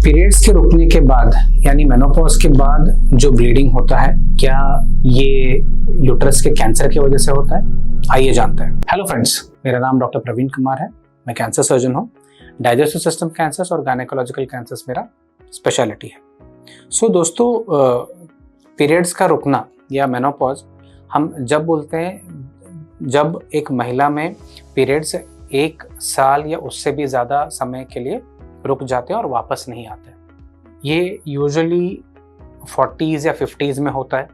Periods के रुकने के बाद यानी मेनोपॉज के बाद जो ब्लीडिंग होता है, क्या ये यूट्रस के कैंसर की वजह से होता है? आइए जानते हैं। हेलो फ्रेंड्स, मेरा नाम डॉक्टर प्रवीण कुमार है। मैं कैंसर सर्जन हूँ। डाइजेस्टिव सिस्टम कैंसर्स और गायनेकोलॉजिकल कैंसर्स मेरा स्पेशलिटी है। दोस्तों, पीरियड्स का रुकना या मेनोपॉज हम जब बोलते हैं जब एक महिला में पीरियड्स 1 साल या उससे भी ज़्यादा समय के लिए रुक जाते हैं और वापस नहीं आते। ये यूजुअली 40s या 50s में होता है,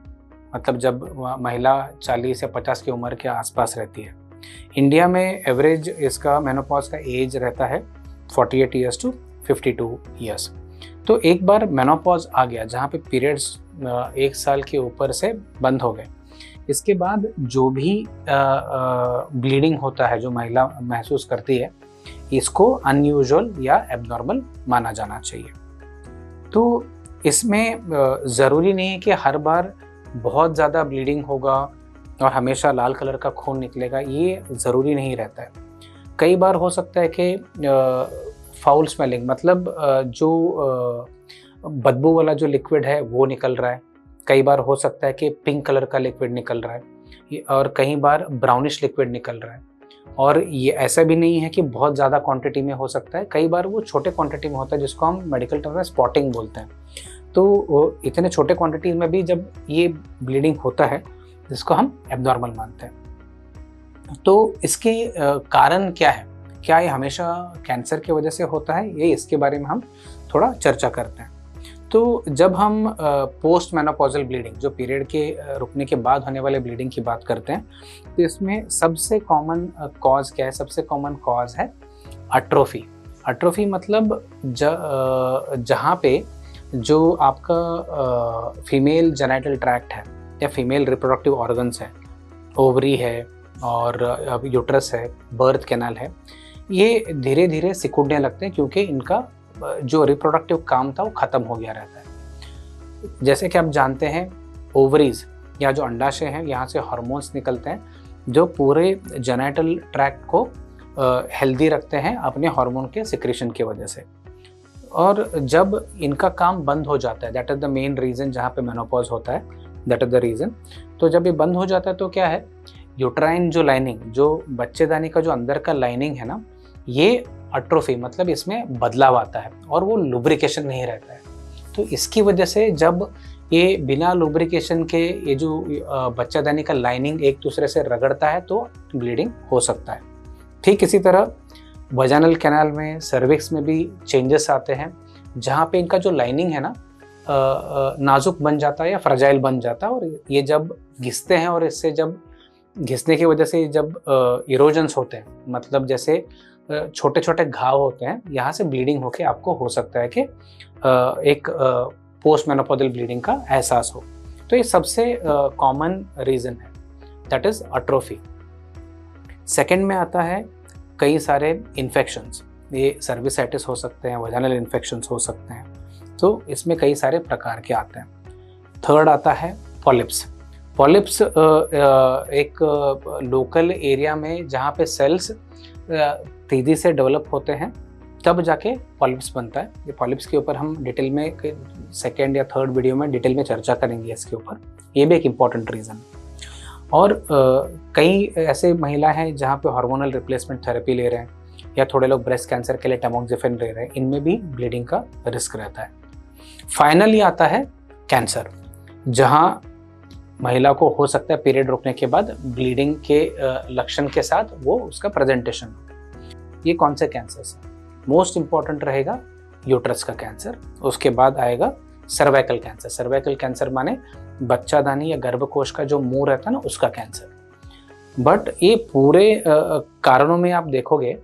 मतलब जब महिला 40 या 50 की उम्र के आसपास रहती है। इंडिया में एवरेज इसका मेनोपॉज का एज रहता है 48 ईयर्स टू 52 ईयर्स। तो एक बार मेनोपॉज आ गया जहाँ पे पीरियड्स 1 साल के ऊपर से बंद हो गए, इसके बाद जो भी ब्लीडिंग होता है जो महिला महसूस करती है, इसको अनयूजुअल या एबनॉर्मल माना जाना चाहिए। तो इसमें ज़रूरी नहीं है कि हर बार बहुत ज़्यादा ब्लीडिंग होगा और हमेशा लाल कलर का खून निकलेगा, ये ज़रूरी नहीं रहता है। कई बार हो सकता है कि फाउल स्मेलिंग, मतलब जो बदबू वाला जो लिक्विड है वो निकल रहा है। कई बार हो सकता है कि पिंक कलर का लिक्विड निकल रहा है और कई बार ब्राउनिश लिक्विड निकल रहा है। और ये ऐसा भी नहीं है कि बहुत ज़्यादा क्वांटिटी में हो सकता है, कई बार वो छोटे क्वांटिटी में होता है जिसको हम मेडिकल टर्म में स्पॉटिंग बोलते हैं। तो इतने छोटे क्वांटिटी में भी जब ये ब्लीडिंग होता है जिसको हम एबनॉर्मल मानते हैं। तो इसके कारण क्या है? क्या ये हमेशा कैंसर की वजह से होता है? ये इसके बारे में हम थोड़ा चर्चा करते हैं। तो जब हम पोस्ट मेनोपॉजल ब्लीडिंग, जो पीरियड के रुकने के बाद होने वाले ब्लीडिंग की बात करते हैं, तो इसमें सबसे कॉमन कॉज क्या है? सबसे कॉमन कॉज है अट्रोफी। अट्रोफी मतलब जहाँ पे जो आपका फीमेल जेनिटल ट्रैक्ट है या फीमेल रिप्रोडक्टिव ऑर्गन्स है, ओवरी है और यूट्रस है, बर्थ कैनाल है, ये धीरे धीरे सिकुड़ने लगते हैं क्योंकि इनका जो रिप्रोडक्टिव काम था वो ख़त्म हो गया रहता है। जैसे कि आप जानते हैं, ओवरीज या जो अंडाशय हैं, यहाँ से हार्मोन्स निकलते हैं जो पूरे जेनिटल ट्रैक्ट को हेल्दी रखते हैं अपने हार्मोन के सिक्रेशन की वजह से। और जब इनका काम बंद हो जाता है, that is the main reason जहाँ पे मेनोपॉज होता है, दैट इज़ द रीज़न। तो जब ये बंद हो जाता है तो क्या है, यूट्राइन जो लाइनिंग, जो बच्चेदानी का जो अंदर का लाइनिंग है ना, ये अट्रोफी मतलब इसमें बदलाव आता है और वो लुब्रिकेशन नहीं रहता है। तो इसकी वजह से जब ये बिना लुब्रिकेशन के ये जो बच्चादानी का लाइनिंग एक दूसरे से रगड़ता है तो ब्लीडिंग हो सकता है। ठीक इसी तरह वजाइनल कैनाल में, सर्विक्स में भी चेंजेस आते हैं जहाँ पे इनका जो लाइनिंग है ना नाजुक बन जाता है या फ्रजाइल बन जाता है, और ये जब घिसते हैं और इससे जब घिसने की वजह से जब इरोजन्स होते हैं, मतलब जैसे छोटे छोटे घाव होते हैं, यहाँ से ब्लीडिंग होके आपको हो सकता है कि एक पोस्ट मेनोपॉजल ब्लीडिंग का एहसास हो। तो ये सबसे कॉमन रीज़न है, दैट इज़ अट्रोफी। सेकंड में आता है कई सारे इन्फेक्शंस। ये सर्विसाइटिस हो सकते हैं, वजाइनल इन्फेक्शंस हो सकते हैं, तो इसमें कई सारे प्रकार के आते हैं। थर्ड आता है पॉलिप्स। पॉलिप्स एक लोकल एरिया में जहाँ पे सेल्स तेज़ी से डेवलप होते हैं तब जाके पॉलिप्स बनता है। ये पॉलिप्स के ऊपर हम डिटेल में सेकेंड या थर्ड वीडियो में डिटेल में चर्चा करेंगे इसके ऊपर। ये भी एक इम्पॉर्टेंट रीज़न। और कई ऐसे महिला हैं जहाँ पे हार्मोनल रिप्लेसमेंट थेरेपी ले रहे हैं या थोड़े लोग ब्रेस्ट कैंसर के लिए टैमोक्सिफेन ले रहे हैं, इनमें भी ब्लीडिंग का रिस्क रहता है। फाइनली आता है कैंसर, जहाँ महिला को हो सकता है पीरियड रुकने के बाद ब्लीडिंग के लक्षण के साथ वो उसका प्रेजेंटेशन। ये कौन से कैंसर्स हैं? मोस्ट इंपॉर्टेंट रहेगा यूट्रस का कैंसर, उसके बाद आएगा सर्वाइकल कैंसर। सर्वाइकल कैंसर माने बच्चादानी या गर्भकोश का जो मुंह रहता है ना, उसका कैंसर। बट ये पूरे कारणों में आप देखोगे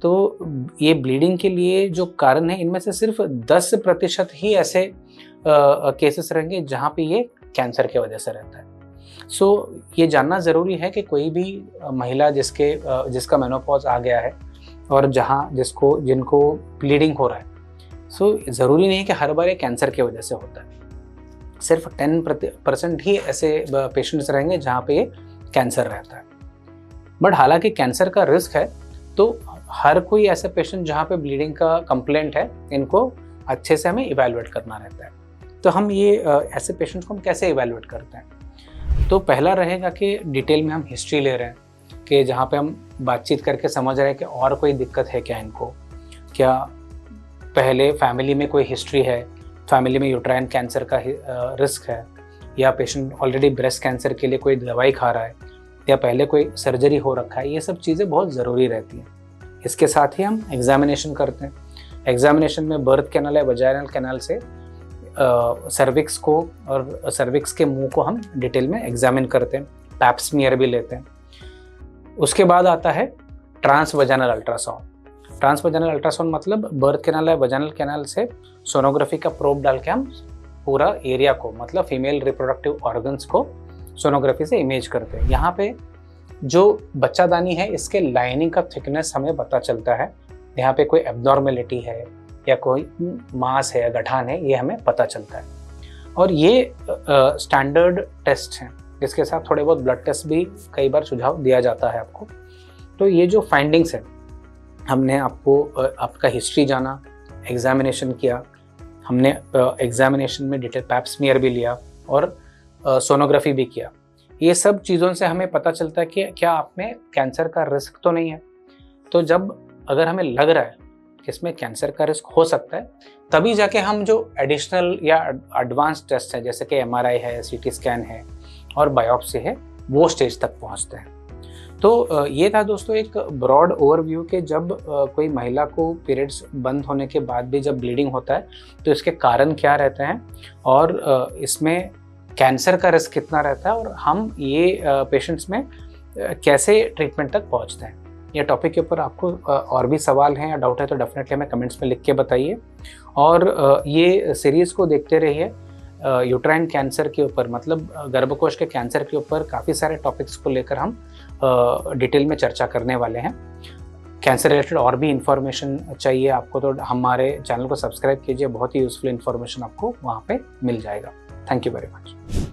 तो ये ब्लीडिंग के लिए जो कारण है, इनमें से सिर्फ 10% ही ऐसे केसेस रहेंगे जहाँ पे ये कैंसर की वजह से रहता है। ये जानना ज़रूरी है कि कोई भी महिला जिसका मेनोपॉज आ गया है और जिनको ब्लीडिंग हो रहा है, ज़रूरी नहीं है कि हर बार ये कैंसर की वजह से होता है। सिर्फ 10% ही ऐसे पेशेंट्स रहेंगे जहाँ पे ये कैंसर रहता है। बट हालांकि कैंसर का रिस्क है, तो हर कोई ऐसा पेशेंट जहाँ पे ब्लीडिंग का कंप्लेंट है, इनको अच्छे से हमें इवैल्यूएट करना रहता है। तो हम ये ऐसे पेशेंट्स को हम कैसे इवैल्यूएट करते हैं? तो पहला रहेगा कि डिटेल में हम हिस्ट्री ले रहे हैं कि जहाँ पे हम बातचीत करके समझ रहे हैं कि और कोई दिक्कत है क्या इनको, क्या पहले फैमिली में कोई हिस्ट्री है, फैमिली में यूट्राइन कैंसर का रिस्क है, या पेशेंट ऑलरेडी ब्रेस्ट कैंसर के लिए कोई दवाई खा रहा है, या पहले कोई सर्जरी हो रखा है। ये सब चीज़ें बहुत ज़रूरी रहती हैं। इसके साथ ही हम एग्जामिनेशन करते हैं। एग्जामिनेशन में बर्थ कैनाल या वजाइनल कैनाल से सर्विक्स को और सर्विक्स के मुंह को हम डिटेल में एग्जामिन करते हैं, पैप स्मीयर भी लेते हैं। उसके बाद आता है trans vaginal ultrasound. Trans vaginal ultrasound मतलब बर्थ कैनाल या वजाइनल कैनाल से सोनोग्राफी का प्रोब डाल के हम पूरा एरिया को, मतलब फीमेल रिप्रोडक्टिव ऑर्गन्स को सोनोग्राफी से इमेज करते हैं। यहाँ पे जो बच्चादानी है इसके लाइनिंग का थिकनेस हमें पता चलता है, यहाँ पे कोई एब्नॉर्मेलिटी है या कोई मास है या गठान है, ये हमें पता चलता है। और ये स्टैंडर्ड टेस्ट हैं, इसके साथ थोड़े बहुत ब्लड टेस्ट भी कई बार सुझाव दिया जाता है आपको। तो ये जो फाइंडिंग्स है, हमने आपका हिस्ट्री जाना, एग्जामिनेशन किया, हमने एग्जामिनेशन में डिटेल पैप स्मीयर भी लिया और सोनोग्राफी भी किया। ये सब चीज़ों से हमें पता चलता है कि क्या आप में कैंसर का रिस्क तो नहीं है। तो जब अगर हमें लग रहा है कि इसमें कैंसर का रिस्क हो सकता है, तभी जाके हम जो एडिशनल या एडवांस टेस्ट है जैसे कि MRI है, CT स्कैन है और बायोप्सी है, वो स्टेज तक पहुंचते हैं। तो ये था दोस्तों एक ब्रॉड ओवरव्यू के जब कोई महिला को पीरियड्स बंद होने के बाद भी जब ब्लीडिंग होता है तो इसके कारण क्या रहते हैं और इसमें कैंसर का रिस्क कितना रहता है और हम ये पेशेंट्स में कैसे ट्रीटमेंट तक पहुंचते हैं। ये टॉपिक के ऊपर आपको और भी सवाल हैं या डाउट है तो डेफिनेटली हमें कमेंट्स में लिख के बताइए। और ये सीरीज़ को देखते रहिए। यूट्राइन कैंसर के ऊपर, मतलब गर्भकोश के कैंसर के ऊपर काफ़ी सारे टॉपिक्स को लेकर हम डिटेल में चर्चा करने वाले हैं। कैंसर रिलेटेड और भी इंफॉर्मेशन चाहिए आपको तो हमारे चैनल को सब्सक्राइब कीजिए, बहुत ही यूज़फुल इंफॉर्मेशन आपको वहाँ पे मिल जाएगा। Thank you very much.